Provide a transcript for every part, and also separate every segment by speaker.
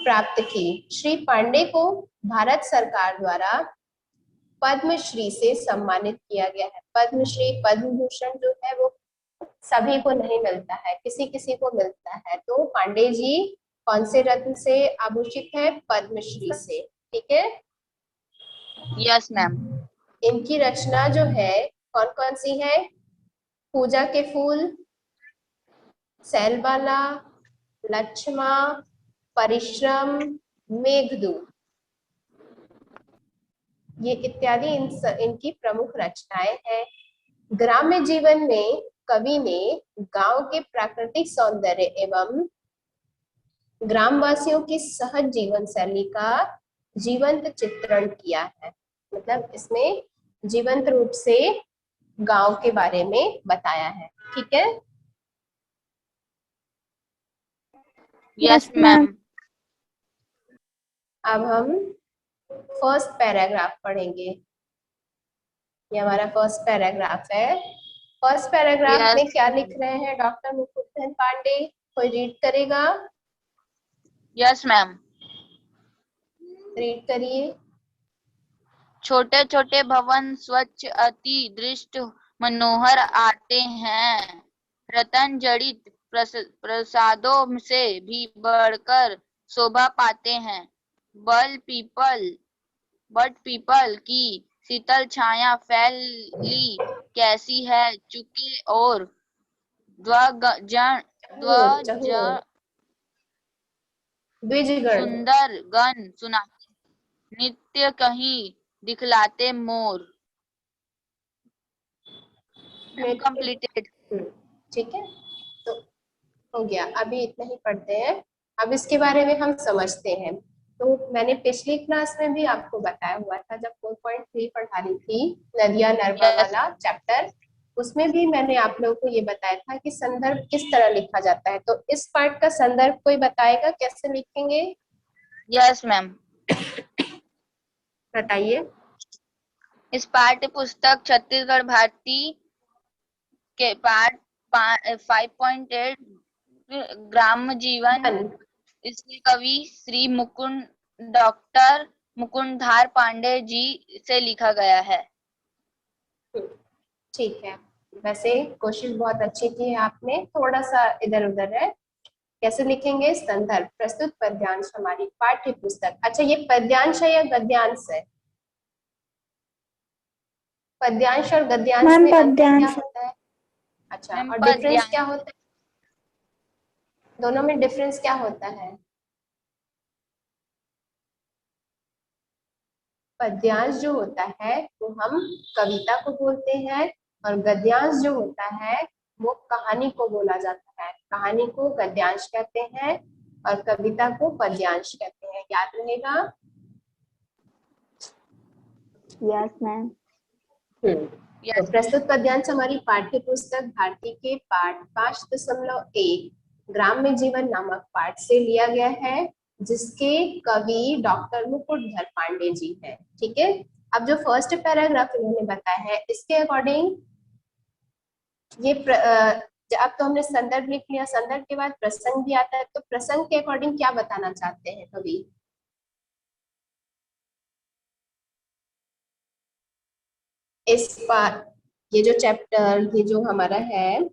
Speaker 1: प्राप्त की। श्री पांडे को भारत सरकार द्वारा पद्मश्री से सम्मानित किया गया है। पद्मश्री, पद्म भूषण जो है वो सभी को नहीं मिलता है, किसी किसी को मिलता है। तो पांडे जी कौन से रत्न से आभूषित है? पद्मश्री से। ठीक है।
Speaker 2: Yes ma'am.
Speaker 1: इनकी रचना जो है कौन कौन सी है? पूजा के फूल, सैलबाला, लक्ष्मा, परिश्रम, मेघदूत, ये इत्यादि इनकी प्रमुख रचनाएं हैं। ग्राम्य जीवन में कवि ने गांव के प्राकृतिक सौंदर्य एवं ग्रामवासियों की सहज जीवन शैली का जीवंत चित्रण किया है। मतलब इसमें जीवंत रूप से गांव के बारे में बताया है। ठीक है।
Speaker 2: Yes ma'am.
Speaker 1: अब हम फर्स्ट पैराग्राफ पढ़ेंगे। ये हमारा फर्स्ट पैराग्राफ है। फर्स्ट पैराग्राफ में
Speaker 2: यस
Speaker 1: क्या लिख रहे हैं डॉक्टर मुकुंदन पांडे? कोई रीड करेगा?
Speaker 2: Yes ma'am.
Speaker 1: रीड करिए।
Speaker 2: छोटे छोटे भवन स्वच्छ अति दृष्ट मनोहर आते हैं, रतन जड़ित प्रसादों से भी बढ़कर शोभा पाते हैं। बट पीपल की शीतल छाया फैली कैसी है, चुके और ध्वज
Speaker 1: द्विजगण।
Speaker 2: सुंदर गण सुनाते, नित्य कहीं दिखलाते मोर। कंप्लीटेड।
Speaker 1: ठीक है, तो हो गया। अभी इतना ही पढ़ते हैं। अब इसके बारे में हम समझते हैं। तो मैंने पिछली क्लास में भी आपको बताया हुआ था, जब 4.3 पढ़ा रही थी, नदिया नरवा
Speaker 2: यस
Speaker 1: वाला चैप्टर, उसमें भी मैंने आप लोगों को ये बताया था कि संदर्भ किस तरह लिखा जाता है। तो इस पार्ट का संदर्भ कोई बताएगा कैसे लिखेंगे?
Speaker 2: Yes ma'am.
Speaker 1: बताइए।
Speaker 2: इस पाठ्य पुस्तक छत्तीसगढ़ भारती के पाठ 5.8 ग्राम जीवन, इसके कवि श्री डॉक्टर मुकुंदधार पांडे जी से लिखा गया है।
Speaker 1: ठीक है। वैसे कोशिश बहुत अच्छी की है आपने, थोड़ा सा इधर उधर है। कैसे लिखेंगे? संदर्भ प्रस्तुत पद्यांश हमारी पाठ्य पुस्तक। अच्छा, ये पद्यांश है या गद्यांश है? पद्यांश और गद्यांश में अंतर क्या होता है? अच्छा,
Speaker 2: मैम
Speaker 1: और डिफरेंस क्या
Speaker 2: पद्यांश
Speaker 1: होता है? दोनों में डिफरेंस क्या होता है? पद्यांश जो होता है वो हम कविता को बोलते हैं, और गद्यांश जो होता है वो कहानी को बोला जाता है। कहानी को गद्यांश कहते हैं और कविता को पद्यांश कहते हैं। याद रहेगा?
Speaker 3: Yes ma'am.
Speaker 1: तो प्रस्तुत पद्यांश हमारी पाठ्य पुस्तक भारती के पाठ 5.1 ग्राम्य जीवन नामक पाठ से लिया गया है, जिसके कवि डॉक्टर मुकुटधर पांडे जी हैं। ठीक है। अब जो फर्स्ट पैराग्राफ इन्होंने बताया है, इसके अकॉर्डिंग ये अब तो हमने संदर्भ लिख लिया, संदर्भ के बाद प्रसंग भी आता है। तो प्रसंग के अकॉर्डिंग क्या बताना चाहते हैं कवि? इस बार ये जो चैप्टर, ये जो हमारा है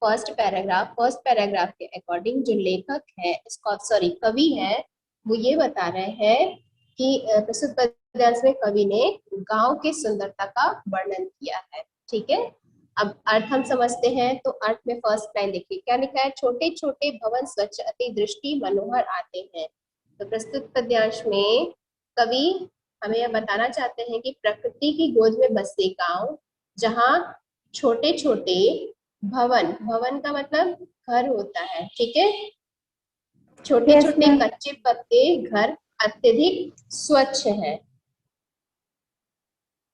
Speaker 1: फर्स्ट पैराग्राफ के अकॉर्डिंग जो लेखक है, सॉरी कवि है, वो ये बता रहे हैं कि प्रस्तुत पद्यांश में कवि ने गांव की सुंदरता का वर्णन किया है। ठीक है। अब अर्थ हम समझते हैं। तो अर्थ में फर्स्ट लाइन देखिए क्या लिखा है? छोटे छोटे भवन स्वच्छ अति दृष्टि मनोहर आते हैं। तो प्रस्तुत पद्यांश में कवि हमें यह बताना चाहते हैं कि प्रकृति की गोद में बसे गांव, जहाँ छोटे छोटे भवन, भवन का मतलब घर होता है। ठीक है। छोटे छोटे कच्चे पक्के घर अत्यधिक स्वच्छ हैं,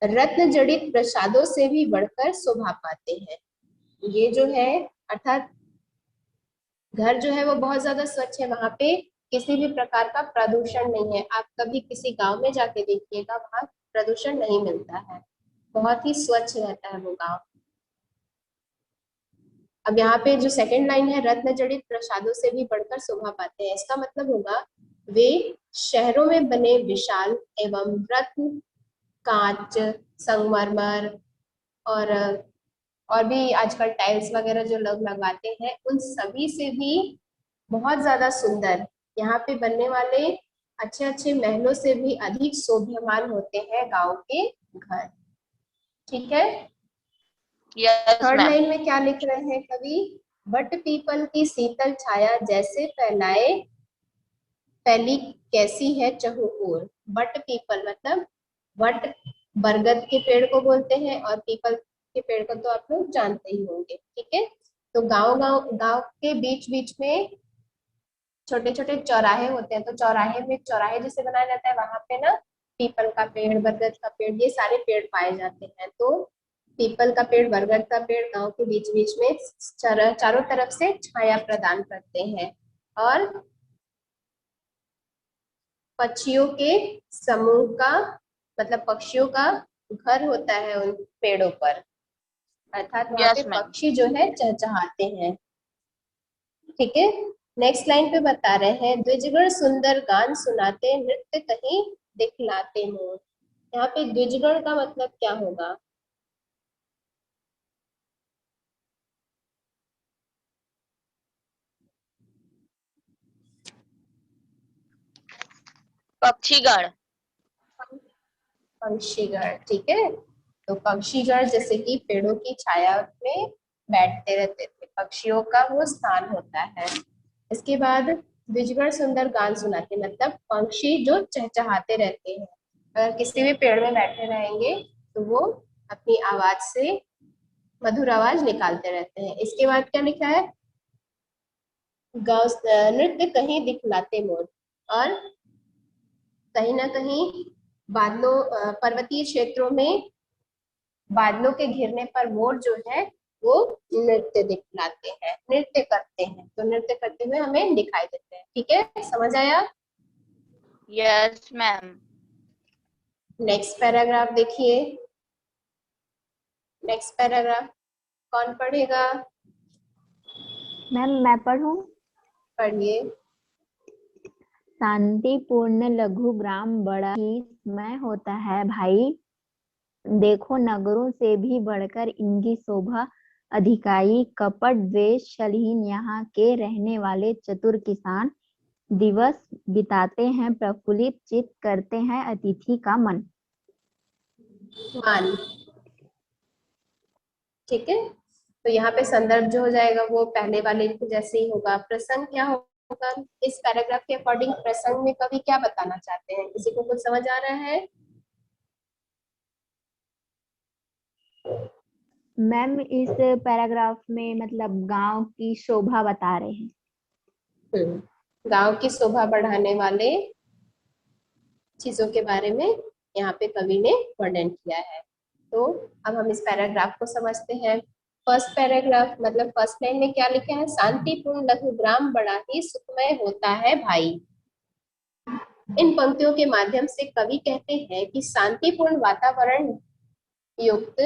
Speaker 1: रत्न जड़ित प्रसादों से भी बढ़कर शोभा पाते हैं। ये जो है, अर्थात घर जो है वो बहुत ज्यादा स्वच्छ है, वहां पे किसी भी प्रकार का प्रदूषण नहीं है। आप कभी किसी गांव में जाके देखिएगा, वहां प्रदूषण नहीं मिलता है, बहुत ही स्वच्छ रहता है वो गांव। अब यहाँ पे जो सेकंड लाइन है, रत्न जड़ित प्रसादों से भी बढ़कर शोभा पाते हैं, इसका मतलब होगा वे शहरों में बने विशाल एवं रत्न, कांच, संगमरमर और भी आजकल टाइल्स वगैरह जो लोग लगवाते हैं, उन सभी से भी बहुत ज्यादा सुंदर, यहाँ पे बनने वाले अच्छे अच्छे महलों से भी अधिक शोभ्यमान होते हैं गांव के घर। ठीक है।
Speaker 2: Yes
Speaker 1: third
Speaker 2: ma'am.
Speaker 1: लाइन में क्या लिख रहे हैं कवि? बट पीपल की शीतल छाया जैसे फैली कैसी है चहुओर। बट पीपल मतलब वट बरगद के पेड़ को बोलते हैं, और पीपल के पेड़ को तो आप लोग जानते ही होंगे। ठीक है। तो गांव के बीच बीच में छोटे छोटे चौराहे होते हैं, तो चौराहे में चौराहे जैसे बनाया जाता है, वहां पे ना पीपल का पेड़, बरगद का पेड़, ये सारे पेड़ पाए जाते हैं। तो पीपल का पेड़, बरगद का पेड़ गांव के बीच बीच में चारों तरफ से छाया प्रदान करते हैं, और पक्षियों के समूह का मतलब पक्षियों का घर होता है उन पेड़ों पर, अर्थात वहां पे
Speaker 2: यस मैम।
Speaker 1: पक्षी जो है चहचहाते हैं। ठीक है। नेक्स्ट लाइन पे बता रहे हैं, द्विजगण सुंदर गान सुनाते, नृत्य कहीं दिखलाते मोर। यहाँ पे द्विजगण का मतलब क्या होगा?
Speaker 2: पक्षीगण।
Speaker 1: पक्षीगण। ठीक है। तो पक्षीगण जैसे कि पेड़ों की छाया में बैठते रहते थे, पक्षियों का वो स्थान होता है। इसके बाद द्विजगण सुंदर गान सुनाते, मतलब पक्षी जो चहचहाते रहते हैं, अगर किसी भी पेड़ में बैठे रहेंगे तो वो अपनी आवाज से मधुर आवाज निकालते रहते हैं। इसके बाद क्या लिखा है? गाँव नृत्य कहीं दिखलाते मोर, और कहीं ना कहीं बादलों पर्वतीय क्षेत्रों में बादलों के घिरने पर मोर जो है वो नृत्य दिखलाते हैं, नृत्य करते हैं, तो नृत्य करते हुए हमें दिखाई देते हैं। ठीक है, समझ आया?
Speaker 2: Yes ma'am.
Speaker 1: नेक्स्ट पैराग्राफ देखिए। नेक्स्ट पैराग्राफ कौन पढ़ेगा?
Speaker 3: मैम मैं पढ़ूं?
Speaker 1: पढ़िए।
Speaker 3: शांतिपूर्ण लघु ग्राम बड़ा ही समय होता है भाई, देखो नगरों से भी बढ़कर इनकी शोभा अधिकाई, कपट द्वेष छलहीन यहाँ के रहने वाले चतुर किसान, दिवस बिताते हैं प्रफुल्लित चित्त, करते हैं अतिथि का मन।
Speaker 1: मान। ठीक है। तो यहाँ पे संदर्भ जो हो जाएगा वो पहले वाले के जैसे ही होगा। प्रसंग क्या होगा? इस पैराग्राफ के अकॉर्डिंग प्रसंग में कवि क्या बताना चाहते हैं, किसी को कुछ समझ आ रहा है?
Speaker 3: मैम इस पैराग्राफ में मतलब गांव की शोभा बता रहे हैं।
Speaker 1: गांव की शोभा बढ़ाने वाले चीजों के बारे में यहाँ पे कवि ने वर्णन किया है। तो अब हम इस पैराग्राफ को समझते हैं। फर्स्ट पैराग्राफ मतलब फर्स्ट लाइन में क्या लिखा है? शांतिपूर्ण लघु ग्राम बड़ा ही सुखमय होता है भाई। इन पंक्तियों के माध्यम से कवि कहते हैं कि शांतिपूर्ण वातावरण युक्त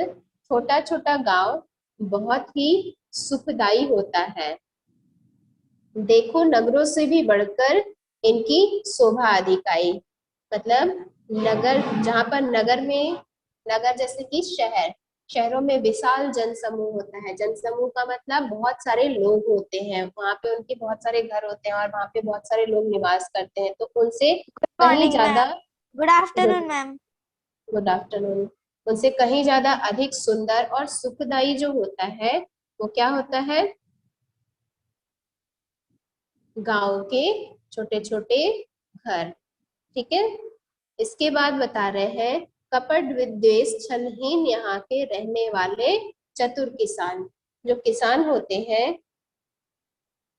Speaker 1: छोटा छोटा गांव बहुत ही सुखदायी होता है। देखो नगरों से भी बढ़कर इनकी शोभा अधिक आई, मतलब नगर, जहां पर नगर में, नगर जैसे कि शहरों में विशाल जनसमूह होता है। जनसमूह का मतलब बहुत सारे लोग होते हैं, वहां पे उनके बहुत सारे घर होते हैं और वहां पे बहुत सारे लोग निवास करते हैं, तो उनसे कहीं
Speaker 4: मॉर्निंग
Speaker 1: ज्यादा,
Speaker 4: ma'am. Good afternoon ma'am.
Speaker 1: Good afternoon, उनसे कहीं ज्यादा अधिक सुंदर और सुखदायी जो होता है वो क्या होता है? गांव के छोटे छोटे घर। ठीक है। इसके बाद बता रहे हैं, कपट विद्वेष छलहीन यहाँ के रहने वाले चतुर किसान। जो किसान होते हैं,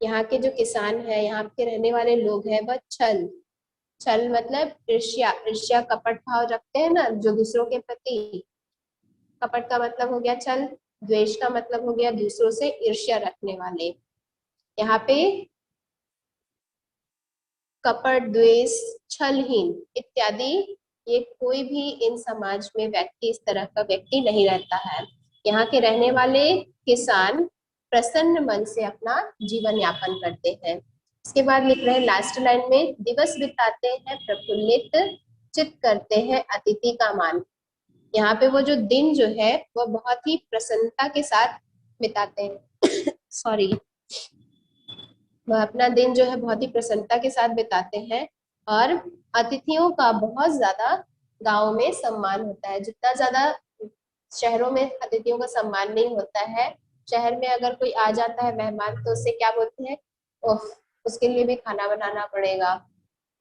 Speaker 1: यहाँ के जो किसान है, यहाँ के रहने वाले लोग हैं, वह छल, छल मतलब ईर्ष्या, ईर्ष्या कपट भाव रखते हैं ना जो दूसरों के प्रति। कपट का मतलब हो गया छल, द्वेष का मतलब हो गया दूसरों से ईर्ष्या रखने वाले। यहाँ पे कपट, द्वेष, छलहीन इत्यादि, ये कोई भी इन समाज में व्यक्ति, इस तरह का व्यक्ति नहीं रहता है। यहाँ के रहने वाले किसान प्रसन्न मन से अपना जीवन यापन करते हैं। इसके बाद लिख रहे हैं लास्ट लाइन में, दिवस बिताते हैं प्रफुल्लित, चित करते हैं अतिथि का मान। यहाँ पे वो जो दिन जो है वो बहुत ही प्रसन्नता के साथ बिताते हैं सॉरी, वह अपना दिन जो है बहुत ही प्रसन्नता के साथ बिताते हैं और अतिथियों का बहुत ज्यादा गांव में सम्मान होता है। जितना ज्यादा शहरों में अतिथियों का सम्मान नहीं होता है, शहर में अगर कोई आ जाता है मेहमान तो उससे क्या बोलते हैं, ओह उसके लिए भी खाना बनाना पड़ेगा।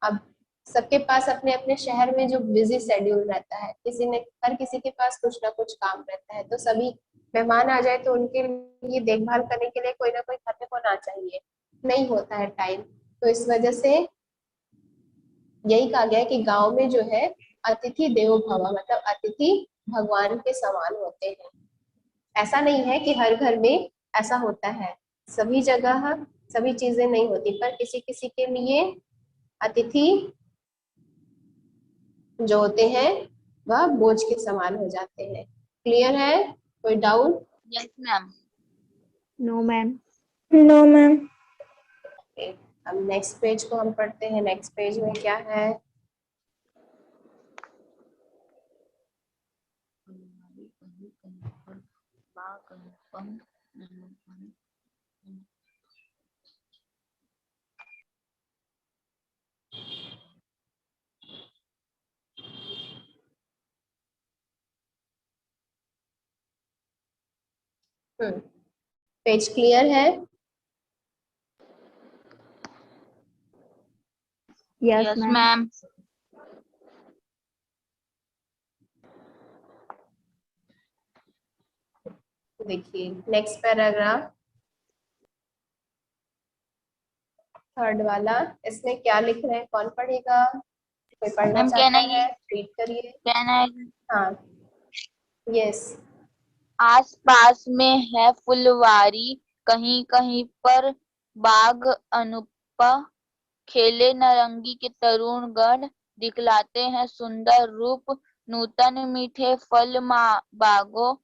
Speaker 1: अब सबके पास अपने अपने शहर में जो बिजी शेड्यूल रहता है, किसी ने हर किसी के पास कुछ ना कुछ काम रहता है, तो सभी मेहमान आ जाए तो उनके लिए देखभाल करने के लिए कोई ना कोई घर में होना चाहिए, नहीं होता है टाइम। तो इस वजह से यही कहा गया है कि गांव में जो है अतिथि देवो भव, मतलब अतिथि भगवान के समान होते हैं। ऐसा नहीं है कि हर घर में ऐसा होता है, सभी जगह सभी चीजें नहीं होती, पर किसी किसी के लिए अतिथि जो होते हैं वह बोझ के समान हो जाते हैं। क्लियर है? कोई doubt?
Speaker 2: Yes ma'am.
Speaker 3: No ma'am.
Speaker 4: No, ma'am.
Speaker 1: अब नेक्स्ट पेज को हम पढ़ते हैं। नेक्स्ट पेज में क्या है? पेज क्लियर है?
Speaker 3: Yes
Speaker 2: yes
Speaker 3: ma'am.
Speaker 2: मैम।
Speaker 1: देखिए नेक्स्ट पैराग्राफ, थर्ड वाला, इसमें क्या लिख रहे हैं, कौन पढ़ेगा? कोई पढ़ना
Speaker 2: मैम
Speaker 1: चाहता
Speaker 2: कहना
Speaker 1: है? रीड करिए।
Speaker 2: कहना है
Speaker 1: हाँ, यस।
Speaker 2: आस पास में है फुलवारी, कहीं कहीं पर बाग अनुपा, खेले नारंगी के तरुण गण, दिखलाते हैं सुंदर रूप, नूतन मीठे फल बागों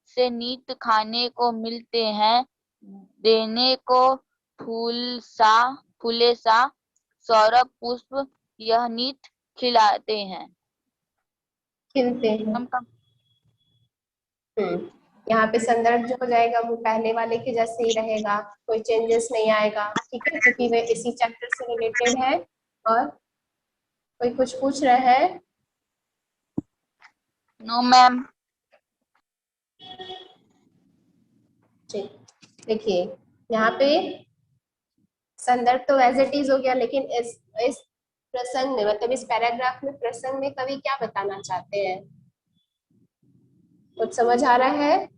Speaker 2: से नित खाने को मिलते हैं, देने को फूले सा सौरभ पुष्प यह नित खिलाते हैं।
Speaker 1: खिलते हैं।
Speaker 2: हम कब
Speaker 1: यहाँ पे संदर्भ जो हो जाएगा वो पहले वाले के जैसे ही रहेगा, कोई चेंजेस नहीं आएगा, ठीक है, क्योंकि वे इसी चैप्टर से रिलेटेड है। और कोई कुछ पूछ रहा है?
Speaker 2: No ma'am.
Speaker 1: ठीक, देखिए यहाँ पे संदर्भ तो एज इट इज हो गया, लेकिन इस प्रसंग में, मतलब इस पैराग्राफ में, प्रसंग में कवि क्या बताना चाहते हैं? कुछ समझ आ रहा है?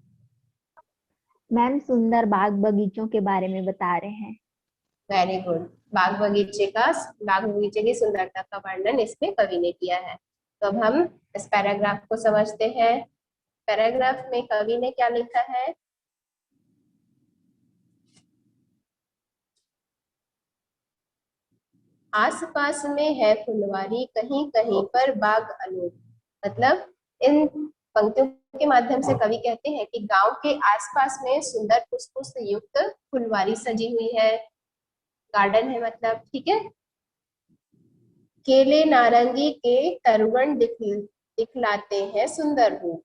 Speaker 3: मैम सुंदर बाग बगीचों के बारे में बता रहे हैं।
Speaker 1: Very good. बाग बगीचे की सुंदरता का वर्णन इसमें कवि ने किया है। तो अब हम इस पैराग्राफ को समझते हैं। पैराग्राफ में कवि ने क्या लिखा है? आसपास में है फुलवारी, कहीं कहीं पर बाग अनूप। मतलब इन पंक्तियों के माध्यम से कवि कहते हैं कि गांव के आसपास में सुंदर पुष्पों से युक्त फुलवारी सजी हुई है, गार्डन है मतलब, ठीक है। केले नारंगी के तरुगण दिखलाते हैं सुंदर रूप,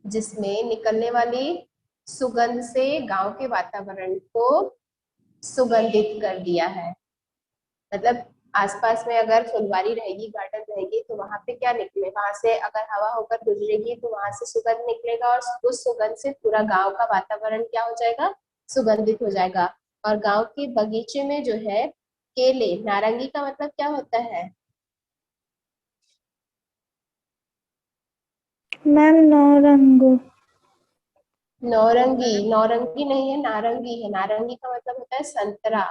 Speaker 1: जिसमें निकलने वाली सुगंध से गांव के वातावरण को सुगंधित कर दिया है। मतलब आसपास में अगर फुलवारी रहेगी, गार्डन रहेगी, तो वहां पे क्या निकले, वहां से अगर हवा होकर गुजरेगी तो वहां से सुगंध निकलेगा, और उस सुगंध से पूरा गांव का वातावरण क्या हो जाएगा, सुगंधित हो जाएगा। और गांव के बगीचे में जो है केले, नारंगी का मतलब क्या होता है?
Speaker 4: Ma'am, Naurango.
Speaker 1: नौरंगी, नौरंगी नहीं है, नारंगी है। नारंगी का मतलब होता है संतरा,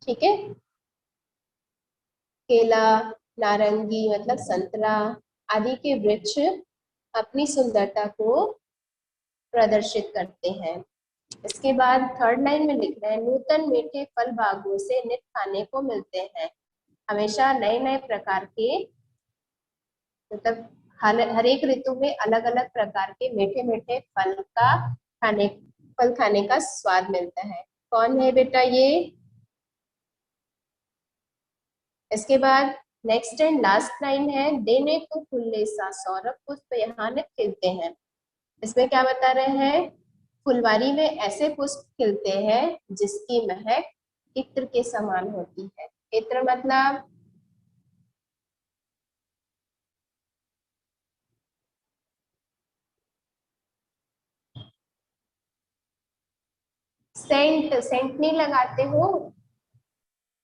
Speaker 1: ठीक है। केला, नारंगी मतलब संतरा आदि के वृक्ष अपनी सुंदरता को प्रदर्शित करते हैं। इसके बाद थर्ड लाइन में लिख रहे हैं, नूतन मीठे फल बागों से नित खाने को मिलते हैं। हमेशा नए नए प्रकार के, मतलब हर एक ऋतु में अलग अलग प्रकार के मीठे मीठे फल का खाने फल खाने का स्वाद मिलता है। कौन है बेटा ये? इसके बाद नेक्स्ट एंड लास्ट लाइन है, देने को फुल्ले सा सौरभ पुष्प यहाँ न खिलते हैं। इसमें क्या बता रहे हैं? फुलवारी में ऐसे पुष्प खिलते हैं जिसकी महक इत्र के समान होती है। इत्र मतलब सेंट। सेंट नहीं लगाते हो?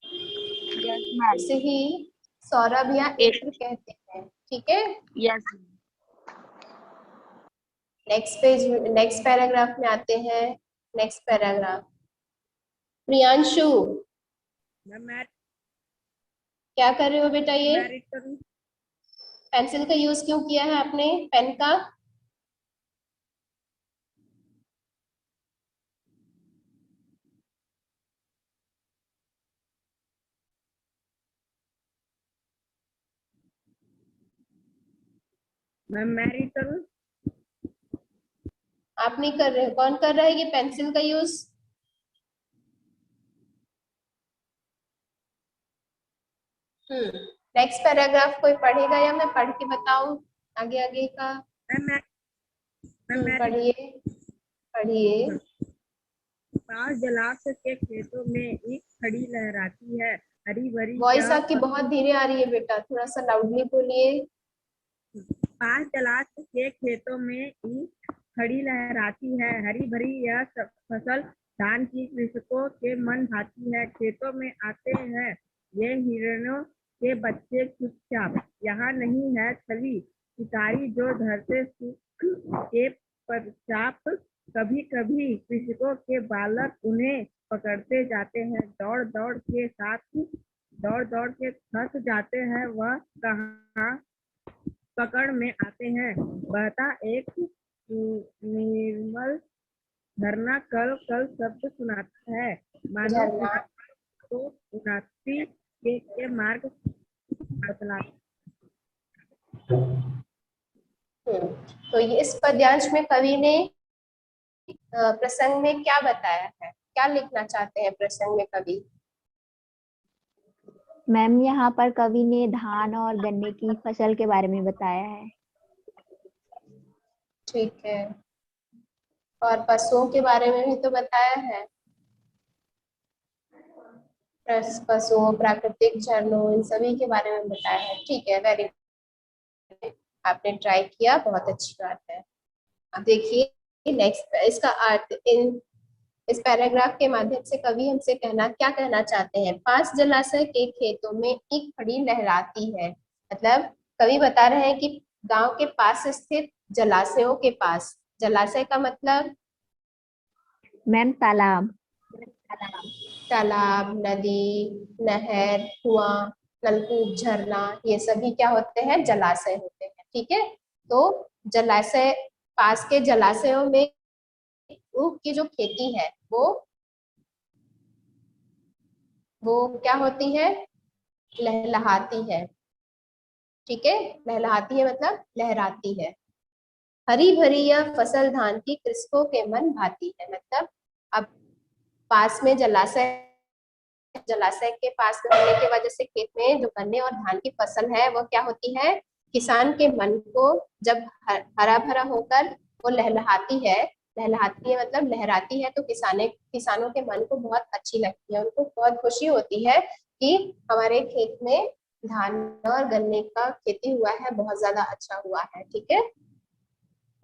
Speaker 2: Yes ma'am.
Speaker 1: उसे ही सौरभ या इत्र कहते हैं। ठीक है,
Speaker 2: yes.
Speaker 1: Next page, next paragraph में आते हैं। नेक्स्ट पैराग्राफ, प्रियांशु
Speaker 5: मैं
Speaker 1: क्या कर रहे हो बेटा? ये
Speaker 5: रीड करूं?
Speaker 1: पेंसिल का यूज क्यों किया है आपने, पेन का?
Speaker 5: मैं रीड करूं?
Speaker 1: आप नहीं कर रहे हो, कौन कर रहा है ये पेंसिल का यूज? नेक्स्ट पैराग्राफ कोई पढ़ेगा या मैं पढ़ के बताऊं आगे आगे का?
Speaker 5: मैं
Speaker 1: पढ़िए पढ़िए।
Speaker 5: पास जलाशय के खेतों में एक खड़ी लहराती है हरी भरी।
Speaker 1: वॉइस आपकी बहुत धीरे आ रही है बेटा, थोड़ा सा लाउडली बोलिए।
Speaker 5: पास जलाशय के खेतों में एक खड़ी लहराती है हरी भरी यह फसल धान की कृषकों के मन भाती है। खेतों में आते हैं ये हिरणों के बच्चे चुपचाप, यहाँ नहीं है छवि शिकारी जो धरते सुख के पश्चात। कभी कभी कृषकों के बालक उन्हें पकड़ते जाते हैं, दौड़ दौड़ के थक जाते हैं, वह कहाँ पकड़ में आते हैं। बहता एक निर्मल झरना कल कल शब्द सुनाता है, मानो
Speaker 1: झरना।
Speaker 5: तो उन्नति के मार्ग बतलाता।
Speaker 1: तो ये इस पद्यांश में कवि ने प्रसंग में क्या बताया है, क्या लिखना चाहते हैं प्रसंग में कवि?
Speaker 3: मैम यहाँ पर कवि ने धान और गन्ने की फसल के बारे में बताया है।
Speaker 1: ठीक है, और पशुओं के बारे में भी तो बताया है। पशुओं, प्राकृतिक झरनों, इन सभी के बारे में बताया है। ठीक है, वेरी गुड, आपने ट्राई किया, बहुत अच्छी बात है। अब देखिए नेक्स्ट, इसका अर्थ इस पैराग्राफ के माध्यम से कवि हमसे क्या कहना चाहते हैं? पास जलाशय के खेतों में एक खड़ी लहराती है, मतलब कवि बता रहे हैं कि गांव के पास स्थित जलाशयों के पास, जलाशय का मतलब
Speaker 3: मैम तालाब।
Speaker 1: तालाब, नदी, नहर, कुआं, नलकूप, झरना, ये सभी क्या होते हैं? जलाशय होते हैं। ठीक है, तो जलाशय, पास के जलाशयों में ऊख की जो खेती है वो क्या होती है? लहलहाती है। ठीक है, लहलहाती है मतलब लहराती है। हरी भरी यह फसल धान की कृषकों के मन भाती है, मतलब अब पास में जलाशय के पास में होने की वजह से खेत में जो गन्ने और धान की फसल है वो क्या होती है? किसान के मन को जब हरा भरा होकर वो लहलहाती है मतलब लहराती है, तो किसानों के मन को बहुत अच्छी लगती है, उनको बहुत खुशी होती है कि हमारे खेत में धान और गन्ने का खेती हुआ है, बहुत ज्यादा अच्छा हुआ है। ठीक है,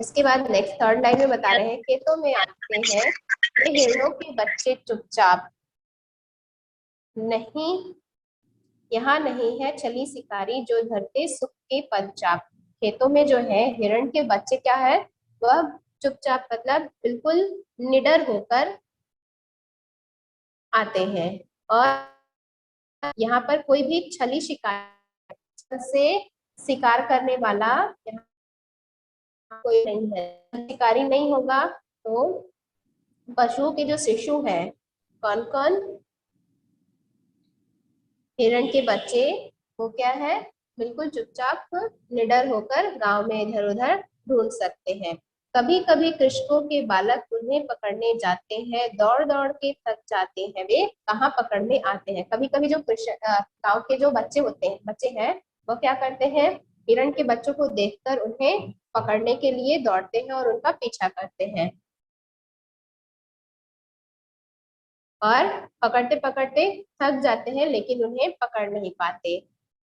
Speaker 1: इसके बाद नेक्स्ट थर्ड लाइन में बता रहे हैं, खेतों में आते हैं ये हिरणों के बच्चे चुपचाप, नहीं यहाँ नहीं है छली शिकारी जो धरते सुख के पदचाप। खेतों में जो है हिरण के बच्चे क्या है? वह चुपचाप मतलब बिल्कुल निडर होकर आते हैं, और यहाँ पर कोई भी छली शिकार से शिकार करने वाला यहाँ कोई नहीं है, शिकारी नहीं होगा। तो पशुओं के जो शिशु है, कौन कौन? हिरण के बच्चे, वो क्या है? बिल्कुल चुपचाप निडर होकर गांव में इधर उधर ढूंढ सकते हैं। कभी कभी कृषकों के बालक उन्हें पकड़ने जाते हैं, दौड़ दौड़ के थक जाते हैं, वे कहाँ पकड़ने आते हैं। कभी कभी जो गांव के जो बच्चे हैं वो क्या करते हैं, हिरण के बच्चों को देखकर उन्हें पकड़ने के लिए दौड़ते हैं और उनका पीछा करते हैं, और पकड़ते पकड़ते थक जाते हैं लेकिन उन्हें पकड़ नहीं पाते।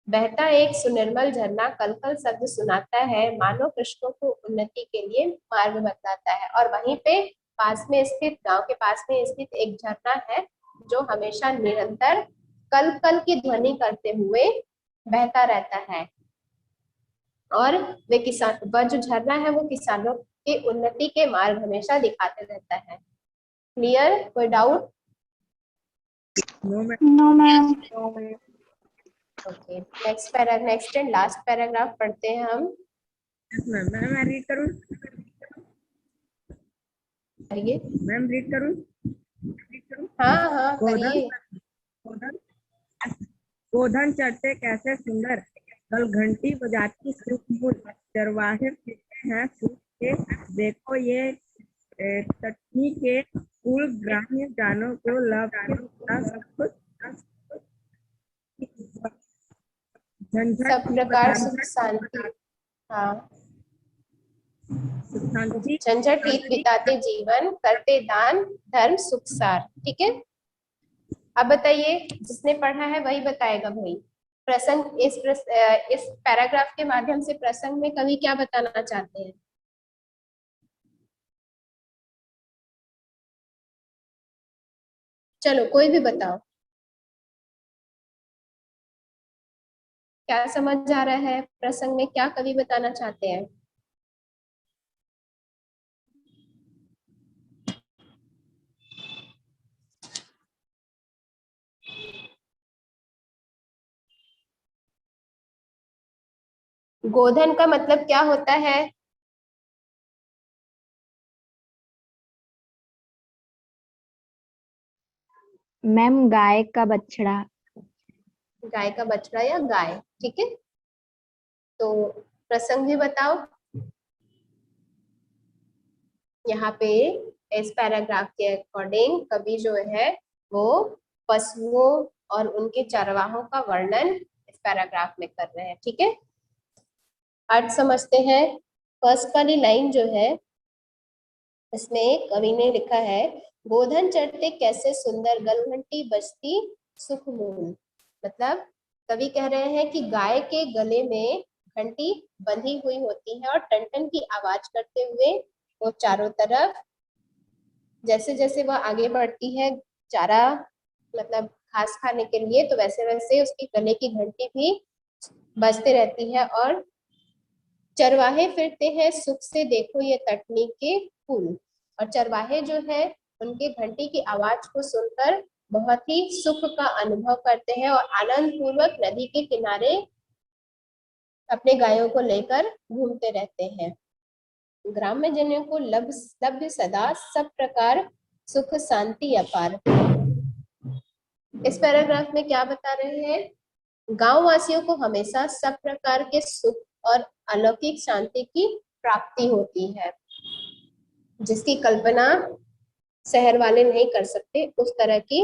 Speaker 1: बहता एक सुनिर्मल झरना कल कल शब्द सुनाता है, मानो कृषकों को उन्नति के लिए मार्ग बतलाता है। और वहीं पे पास में स्थित, गांव के पास में स्थित एक झरना है जो हमेशा निरंतर कल कल की ध्वनि करते हुए बहता रहता है, और वह जो झरना है वो किसानों के उन्नति के मार्ग हमेशा दिखाते रहता है। क्लियर? कोई doubt?
Speaker 5: No ma'am.
Speaker 4: No, ma'am.
Speaker 1: Okay, next and last paragraph पढ़ते हैं हम।
Speaker 5: मैम मैं रीड करूँ?
Speaker 1: करिए।
Speaker 5: मैम रीड करूँ?
Speaker 1: हाँ हाँ
Speaker 5: गोधन
Speaker 1: करिए।
Speaker 5: गोधन गोधन चढ़ते कैसे सुंदर, कल घंटी बजाती सूक्ष्म, चरवाहे फिरते हैं सूख के, देखो ये तटनी के कुल, ग्राम्य जानों को लब के झंझट
Speaker 1: सब प्रकार सुख शांति, हाँ,
Speaker 5: शांति
Speaker 1: झंझट रहित बिताते जीवन, करते दान धर्म सुख सार। ठीक है, अब बताइए, जिसने पढ़ा है वही बताएगा भाई। प्रसंग, इस पैराग्राफ के माध्यम से प्रसंग में कवि क्या बताना चाहते हैं? चलो कोई भी बताओ, क्या समझ आ रहा है प्रसंग में, क्या कवि बताना चाहते हैं? गोधन का मतलब क्या होता है?
Speaker 3: मैम गाय का बछड़ा।
Speaker 1: गाय का बछड़ा या गाय, ठीक है। तो प्रसंग भी बताओ। यहाँ पे इस पैराग्राफ के अकॉर्डिंग कवि जो है वो पशुओं और उनके चरवाहों का वर्णन इस पैराग्राफ में कर रहे हैं। ठीक है, अर्थ समझते हैं। फर्स्ट वाली लाइन जो है इसमें कवि ने लिखा है, गोधन चढ़ते कैसे सुंदर, गलघंटी बजती सुख मूल। मतलब कवि कह रहे हैं कि गाय के गले में घंटी बंधी हुई होती है और टन की आवाज करते हुए वो चारों तरफ, जैसे जैसे वह आगे बढ़ती है चारा मतलब घास खाने के लिए, तो वैसे वैसे उसके गले की घंटी भी बजते रहती है। और चरवाहे फिरते हैं सुख से, देखो ये तटनी के फूल। और चरवाहे जो है उनके घंटी की आवाज को सुनकर बहुत ही सुख का अनुभव करते हैं और आनंद पूर्वक नदी के किनारे अपने गायों को लेकर घूमते रहते हैं। ग्राम्य जनों को लभ्य सदा सब प्रकार सुख शांति अपार। इस पैराग्राफ में क्या बता रहे हैं? गांव वासियों को हमेशा सब प्रकार के सुख और अलौकिक शांति की प्राप्ति होती है, जिसकी कल्पना शहर वाले नहीं कर सकते। उस तरह की